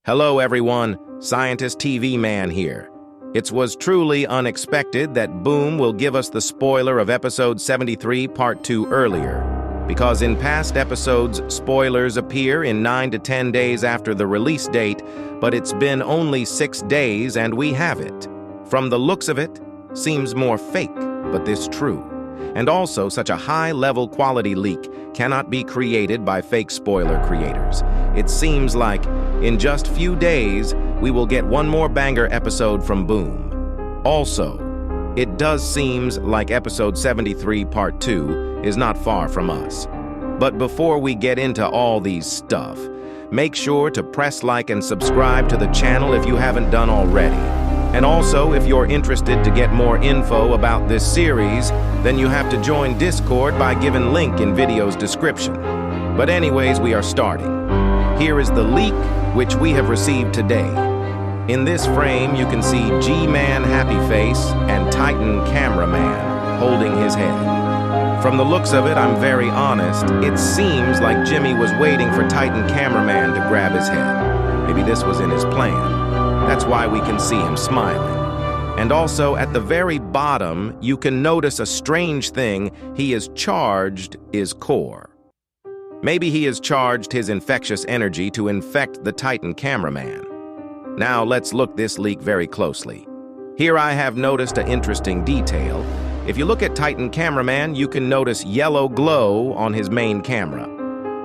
Hello everyone, Scientist TV Man here. It was truly unexpected that Boom will give us the spoiler of episode 73 part 2 earlier, because in past episodes spoilers appear in 9 to 10 days after the release date, but it's been only 6 days and we have it. From the looks of it, seems more fake, but this true. And also, such a high-level quality leak cannot be created by fake spoiler creators. It seems like, in just few days, we will get one more banger episode from Boom. Also, it does seems like episode 73 part 2 is not far from us. But before we get into all these stuff, make sure to press like and subscribe to the channel if you haven't done already. And also, if you're interested to get more info about this series, then you have to join Discord by giving link in video's description. But anyways, we are starting. Here is the leak which we have received today. In this frame, you can see G-Man Happy Face and Titan Cameraman holding his head. From the looks of it, I'm very honest, it seems like Jimmy was waiting for Titan Cameraman to grab his head. Maybe this was in his plan. That's why we can see him smiling. And also, at the very bottom, you can notice a strange thing. He is charged his core. Maybe he has charged his infectious energy to infect the Titan Cameraman. Now let's look this leak very closely. Here I have noticed an interesting detail. If you look at Titan Cameraman, you can notice yellow glow on his main camera.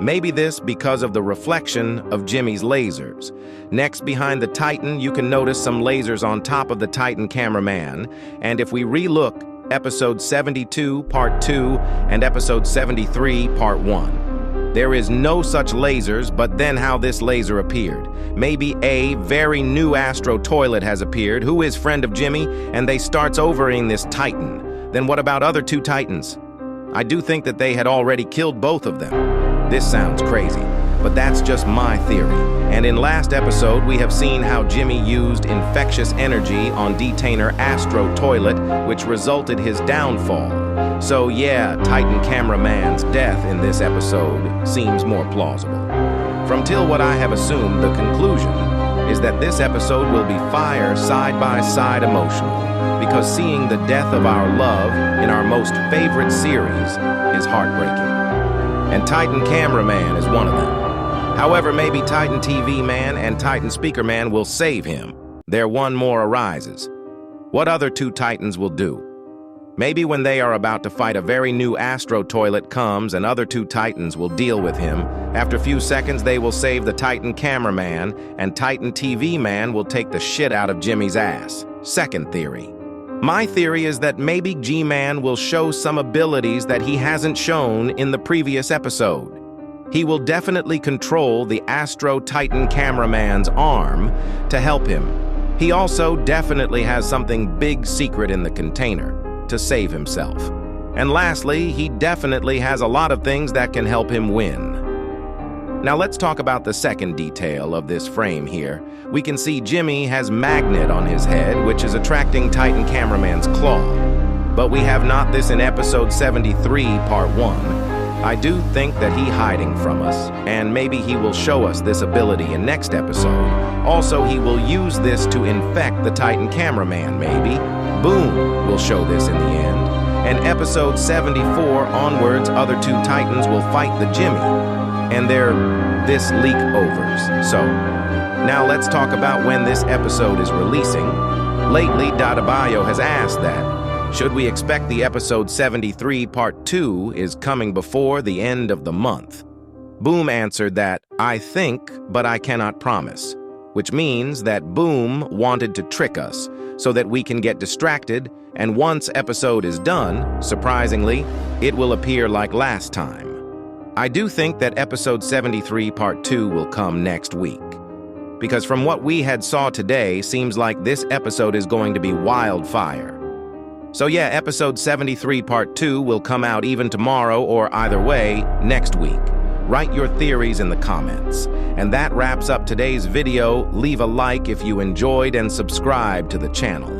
Maybe this because of the reflection of Jimmy's lasers. Next, behind the Titan, you can notice some lasers on top of the Titan Cameraman. And if we re-look, episode 72, part 2, and episode 73, part 1. There is no such lasers, but then how this laser appeared. Maybe a very new Astro toilet has appeared, who is friend of Jimmy, and they starts overing this Titan. Then what about other two Titans? I do think that they had already killed both of them. This sounds crazy, but that's just my theory. And in last episode, we have seen how Jimmy used infectious energy on Detainer Astro Toilet, which resulted his downfall. So yeah, Titan Cameraman's death in this episode seems more plausible. From till what I have assumed, the conclusion is that this episode will be fire side-by-side emotional, because seeing the death of our love in our most favorite series is heartbreaking. And Titan Cameraman is one of them. However, maybe Titan TV Man and Titan Speaker Man will save him. There one more arises. What other two Titans will do? Maybe when they are about to fight a very new Astro Toilet comes and other two Titans will deal with him. After a few seconds, they will save the Titan Cameraman and Titan TV Man will take the shit out of Jimmy's ass. Second theory. My theory is that maybe G-Man will show some abilities that he hasn't shown in the previous episode. He will definitely control the Astro Titan Cameraman's arm to help him. He also definitely has something big secret in the container to save himself. And lastly, he definitely has a lot of things that can help him win. Now let's talk about the second detail of this frame here. We can see Jimmy has magnet on his head, which is attracting Titan Cameraman's claw. But we have not this in episode 73, part 1. I do think that he hiding from us, and maybe he will show us this ability in next episode. Also, he will use this to infect the Titan Cameraman, maybe. Boom will show this in the end. And episode 74 onwards, other two Titans will fight the Jimmy. And this leak overs. So, now let's talk about when this episode is releasing. Lately, Databayo has asked that, should we expect the episode 73 part 2 is coming before the end of the month? Boom answered that, I think, but I cannot promise. Which means that Boom wanted to trick us, so that we can get distracted, and once episode is done, surprisingly, it will appear like last time. I do think that episode 73 part 2 will come next week. Because from what we had saw today, seems like this episode is going to be wildfire. So yeah, episode 73 part 2 will come out even tomorrow or either way, next week. Write your theories in the comments. And that wraps up today's video. Leave a like if you enjoyed and subscribe to the channel.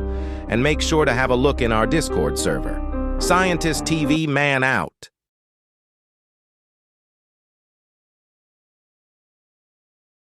And make sure to have a look in our Discord server. Scientist TV Man out.